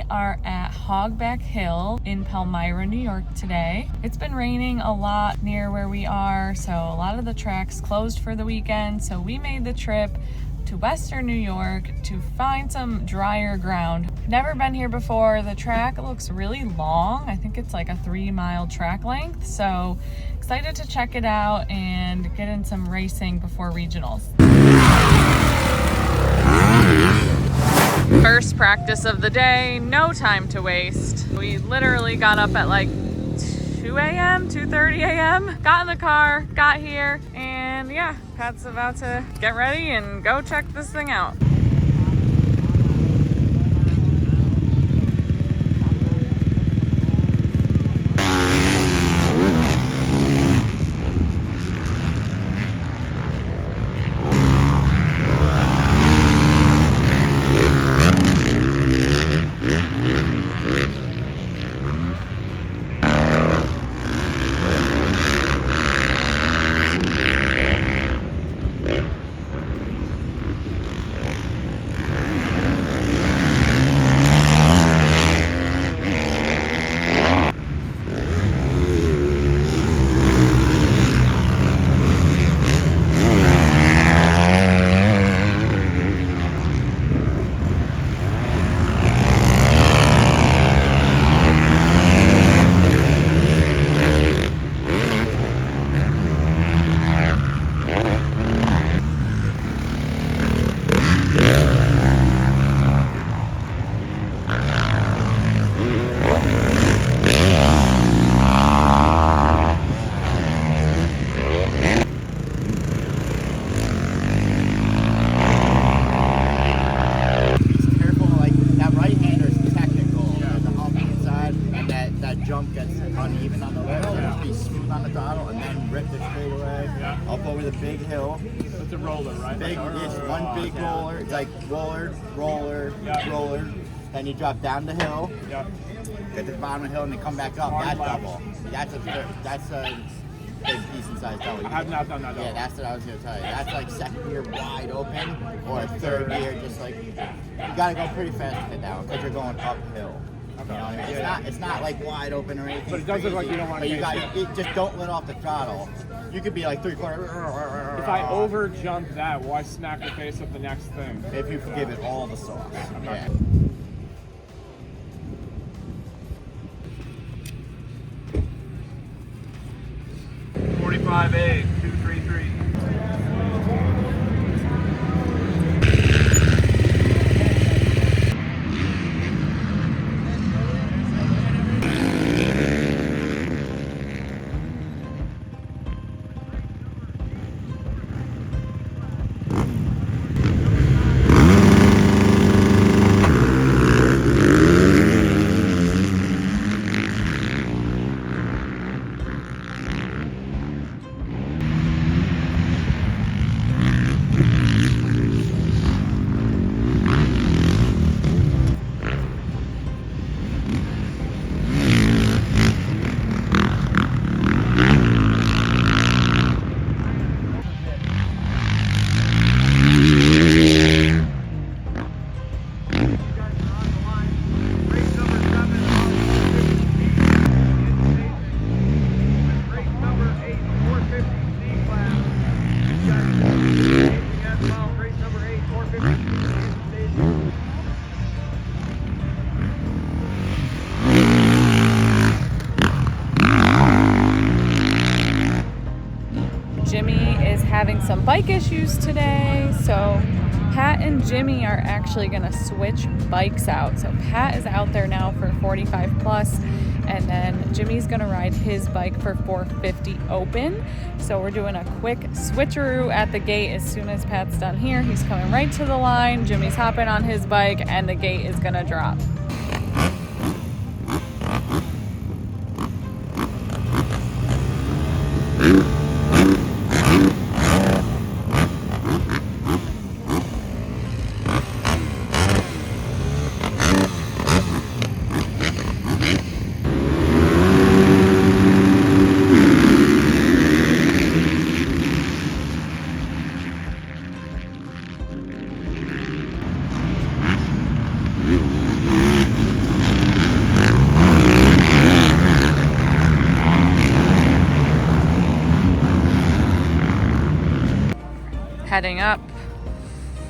We are at Hogback Hill in Palmyra, New York today. It's been raining a lot near where we are, so a lot of the tracks closed for the weekend. So we made the trip to Western New York to find some drier ground. Never been here before. The track looks really long. I think it's like a 3-mile track length. So excited to check it out and get in some racing before regionals. First practice of the day, no time to waste. We literally got up at like 2 a.m., 2:30 a.m., got in the car, got here, and yeah, Pat's about to get ready and go check this thing out. Jump gets uneven on the left, just be smooth on the throttle, and then rip it straight away. Yeah. Up over the big hill. It's a roller, right? Big, it's one big roller. It's like roller, roller. Then you drop down the hill. Yeah. Get to the bottom of the hill, and then come back up. That's double. That's a big decent sized double. I have not done that double. Yeah, that's what I was gonna tell you. That's like second gear wide open, or third gear just like you gotta go pretty fast to get down because you're going uphill. You know what I mean? It's not like wide open or anything. But it does look like you don't want to. But you just don't let off the throttle. You could be like 3/4. If I over jump that, why smack the face of the next thing? If you give it all the sauce. Yeah. 45A, 233. Having some bike issues today, so Pat and Jimmy are actually going to switch bikes out. So Pat is out there now for 45 plus, and then Jimmy's going to ride his bike for 450 open. So we're doing a quick switcheroo at the gate. As soon as Pat's done here, he's coming right to the line. Jimmy's hopping on his bike, and the gate is going to drop. heading up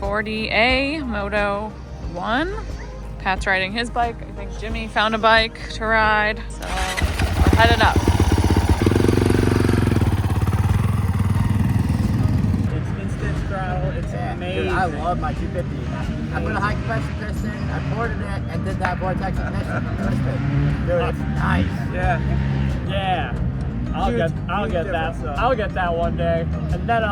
40A Moto 1. Pat's riding his bike. I think Jimmy found a bike to ride, so we're headed up. It's instant throttle. It's amazing. Dude, I love my 250. I put a high compression piston, I ported it, and did that vortex ignition. Dude, it's nice. Yeah. Yeah. I'll get that. I'll get that one day, and then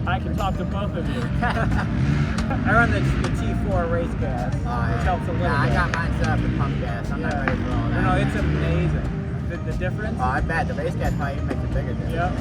I can talk to both of you. I run the T4 race gas, which helps a little bit. I got mine set up with pump gas. I'm not ready for all that. No, it's amazing. The difference? Oh, I bet the race gas probably even makes it bigger. Dude. Yep.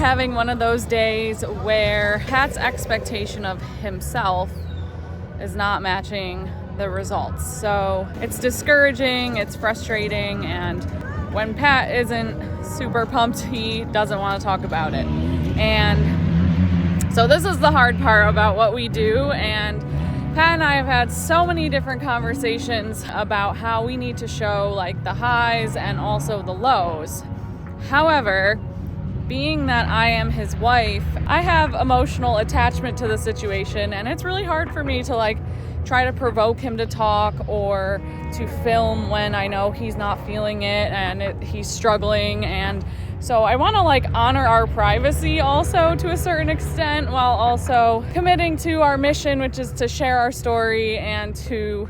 Having one of those days where Pat's expectation of himself is not matching the results. So it's discouraging, it's frustrating, and when Pat isn't super pumped, he doesn't want to talk about it. And so this is the hard part about what we do, and Pat and I have had so many different conversations about how we need to show like the highs and also the lows. However, being that I am his wife, I have emotional attachment to the situation, and it's really hard for me to like try to provoke him to talk or to film when I know he's not feeling it and he's struggling. And So I want to like honor our privacy also to a certain extent, while also committing to our mission, which is to share our story and to,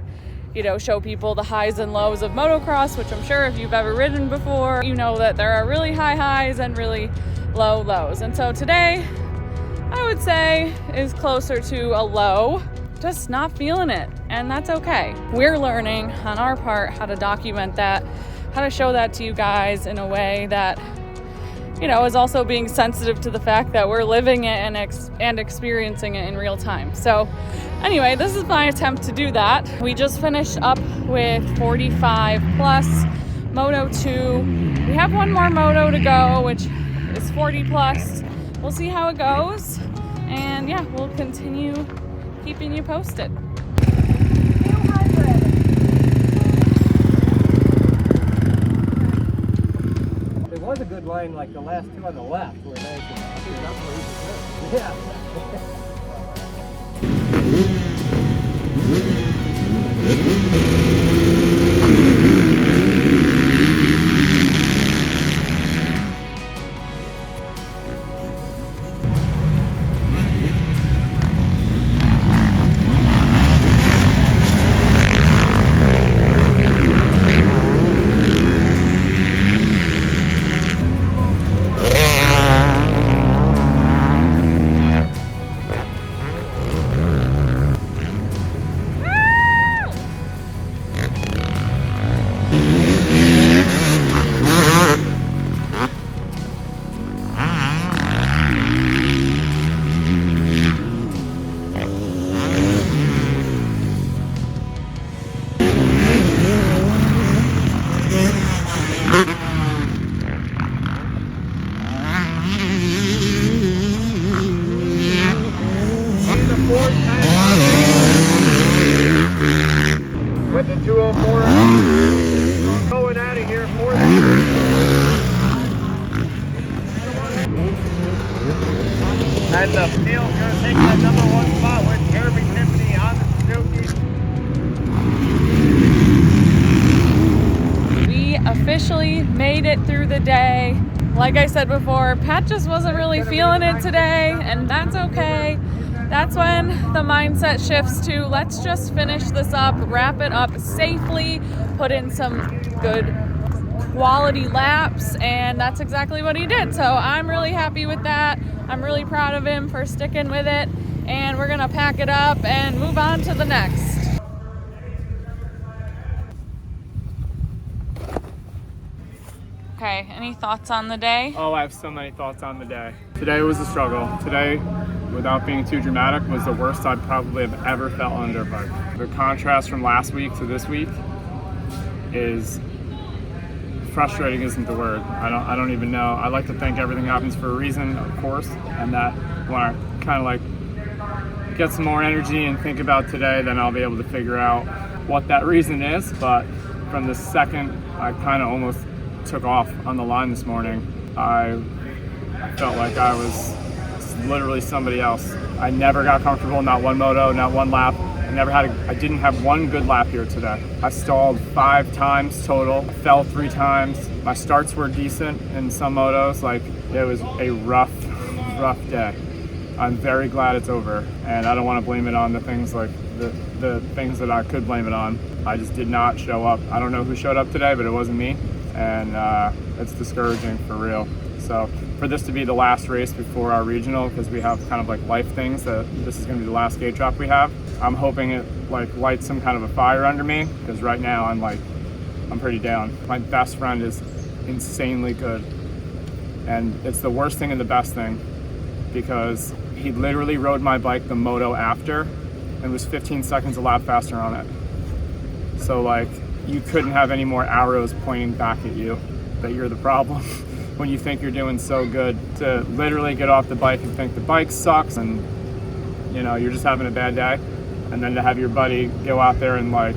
you know, show people the highs and lows of motocross, which I'm sure if you've ever ridden before, you know that there are really high highs and really low lows. And so today, I would say, is closer to a low, just not feeling it, and that's okay. We're learning on our part how to document that, how to show that to you guys in a way that, you know, is also being sensitive to the fact that we're living it and experiencing it in real time. So anyway, this is my attempt to do that. We just finished up with 45 plus Moto 2. We have one more Moto to go, which is 40 plus. We'll see how it goes. And yeah, we'll continue keeping you posted. There was a good line like the last two on the left where they yeah. With the 204 going out of here for and the field's going to take that #1 spot with Jeremy Tiffany on the Suzuki. We officially made it through the day. Like I said before, Pat just wasn't really feeling it today, and that's okay. That's when the mindset shifts to let's just finish this up, wrap it up safely, put in some good quality laps, and that's exactly what he did. So I'm really happy with that. I'm really proud of him for sticking with it, and we're gonna pack it up and move on to the next. Okay, any thoughts on the day? Oh, I have so many thoughts on the day. Today was a struggle. Today, without being too dramatic, was the worst I'd probably have ever felt on a dirt bike. The contrast from last week to this week is frustrating isn't the word. I don't even know. I like to think everything happens for a reason, of course, and that when I kind of like get some more energy and think about today, then I'll be able to figure out what that reason is. But from the second I kind of almost took off on the line this morning, I felt like I was literally somebody else. I never got comfortable, not one moto, not one lap. I didn't have one good lap here today. I stalled 5 times total, fell 3 times. My starts were decent in some motos. Like, it was a rough day. I'm very glad it's over, and I don't want to blame it on the things like the things that I could blame it on. I just did not show up. I don't know who showed up today, but it wasn't me, and it's discouraging for real. So for this to be the last race before our regional, because we have kind of like life things, that this is going to be the last skate drop we have, I'm hoping it like lights some kind of a fire under me, because right now I'm pretty down. My best friend is insanely good, and it's the worst thing and the best thing, because he literally rode my bike the moto after and was 15 seconds a lap faster on it. So like, you couldn't have any more arrows pointing back at you that you're the problem when you think you're doing so good. To literally get off the bike and think the bike sucks and you know you're just having a bad day, and then to have your buddy go out there and like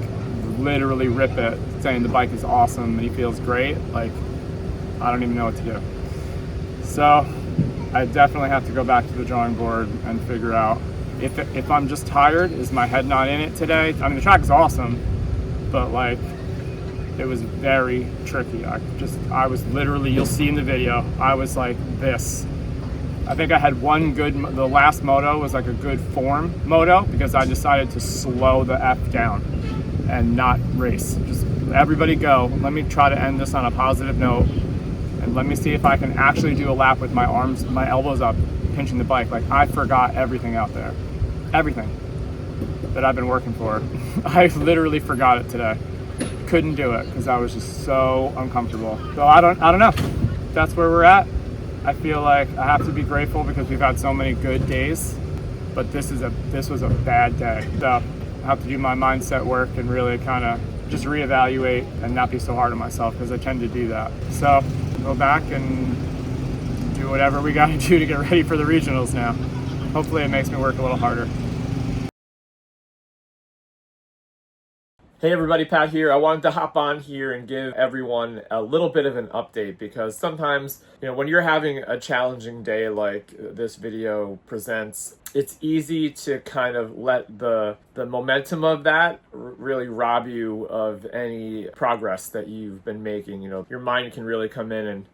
literally rip it, saying the bike is awesome and he feels great, like I don't even know what to do. So I definitely have to go back to the drawing board and figure out if I'm just tired, is my head not in it today? I mean, the track is awesome, but like It was very tricky. I was literally, you'll see in the video, I was like this. I think I had the last moto was like a good form moto because I decided to slow the F down and not race. Just everybody go. Let me try to end this on a positive note, and let me see if I can actually do a lap with my arms, my elbows up, pinching the bike. Like, I forgot everything out there. Everything that I've been working for. I literally forgot it today. Couldn't do it because I was just so uncomfortable. So I don't know. That's where we're at. I feel like I have to be grateful because we've had so many good days, but this was a bad day. So I have to do my mindset work and really kind of just reevaluate and not be so hard on myself, because I tend to do that. So go back and do whatever we got to do to get ready for the regionals now. Hopefully it makes me work a little harder. Hey everybody, Pat here. I wanted to hop on here and give everyone a little bit of an update, because sometimes, when you're having a challenging day like this video presents, it's easy to kind of let the momentum of that really rob you of any progress that you've been making. Your mind can really come in and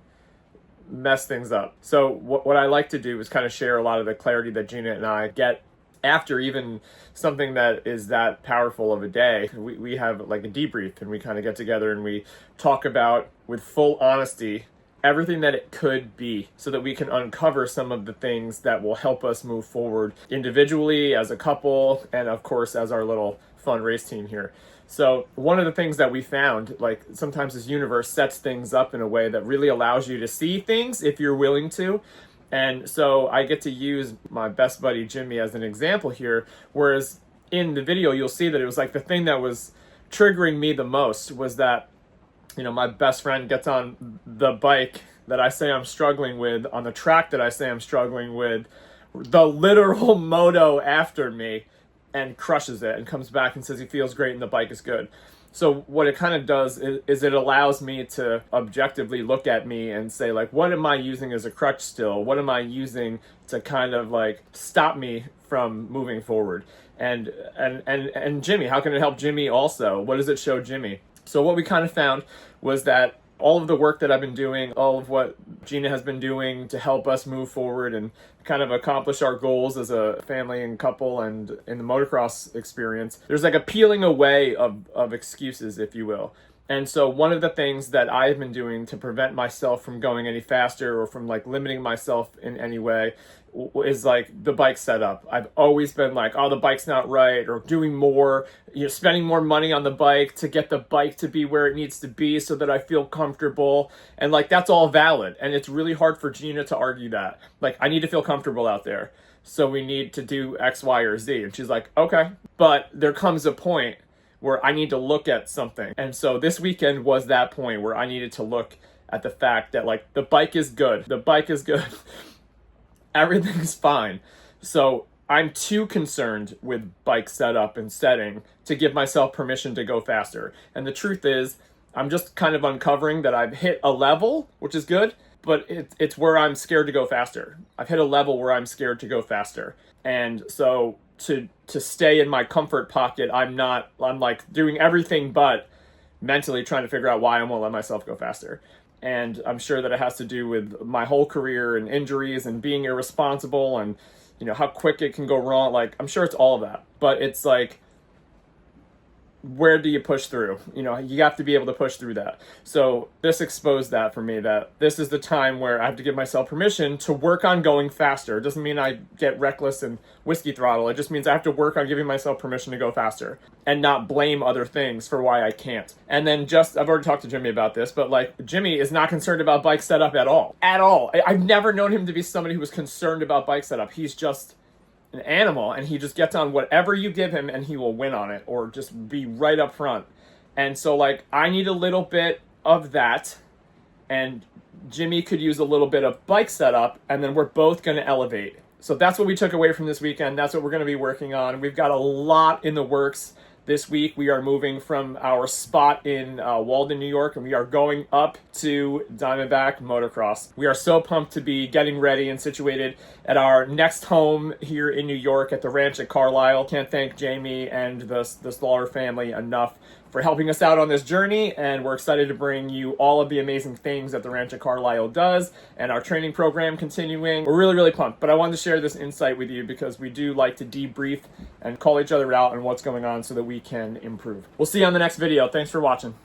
mess things up. So what I like to do is kind of share a lot of the clarity that Gina and I get after even something that is that powerful of a day. We have like a debrief, and we kind of get together and we talk about, with full honesty, everything that it could be, so that we can uncover some of the things that will help us move forward individually, as a couple, and of course as our little fun race team here. So one of the things that we found, like, sometimes this universe sets things up in a way that really allows you to see things if you're willing to. And so I get to use my best buddy Jimmy as an example here, whereas in the video you'll see that it was like the thing that was triggering me the most was that, my best friend gets on the bike that I say I'm struggling with, on the track that I say I'm struggling with, the literal moto after me, and crushes it and comes back and says he feels great and the bike is good. So what it kind of does is it allows me to objectively look at me and say, like, what am I using as a crutch still? What am I using to kind of like stop me from moving forward? And Jimmy, how can it help Jimmy also? What does it show Jimmy? So what we kind of found was that all of the work that I've been doing, all of what Gina has been doing to help us move forward and kind of accomplish our goals as a family and couple and in the motocross experience, there's like a peeling away of excuses, if you will. And so one of the things that I've been doing to prevent myself from going any faster or from like limiting myself in any way is like the bike setup. I've always been like, oh, the bike's not right, or doing more, spending more money on the bike to get the bike to be where it needs to be so that I feel comfortable. And like, that's all valid. And it's really hard for Gina to argue that. Like, I need to feel comfortable out there, so we need to do X, Y, or Z. And she's like, okay. But there comes a point where I need to look at something. And so this weekend was that point where I needed to look at the fact that, like, the bike is good. The bike is good. Everything's fine. So I'm too concerned with bike setup and setting to give myself permission to go faster. And the truth is, I'm just kind of uncovering that I've hit a level, which is good, but it's where I'm scared to go faster. I've hit a level where I'm scared to go faster. And so to stay in my comfort pocket, I'm like doing everything but mentally trying to figure out why I won't let myself go faster. And I'm sure that it has to do with my whole career and injuries and being irresponsible and, how quick it can go wrong. Like, I'm sure it's all of that, but it's like, where do you push through? You have to be able to push through that. So this exposed that for me, that this is the time where I have to give myself permission to work on going faster. It doesn't mean I get reckless and whiskey throttle. It just means I have to work on giving myself permission to go faster and not blame other things for why I can't. And then I've already talked to Jimmy about this, but like, Jimmy is not concerned about bike setup at all. At all. I've never known him to be somebody who was concerned about bike setup. He's just an animal, and he just gets on whatever you give him and he will win on it, or just be right up front. And so like, I need a little bit of that, and Jimmy could use a little bit of bike setup, and then we're both going to elevate. So that's what we took away from this weekend. That's what we're going to be working on. We've got a lot in the works. This week, we are moving from our spot in Walden, New York, and we are going up to Diamondback Motocross. We are so pumped to be getting ready and situated at our next home here in New York at the ranch at Carlisle. Can't thank Jamie and the Slaughter family enough for helping us out on this journey, and we're excited to bring you all of the amazing things that the Ranch at Carlisle does and our training program continuing. We're really pumped, but I wanted to share this insight with you because we do like to debrief and call each other out on what's going on so that we can improve. We'll see you on the next video. Thanks for watching.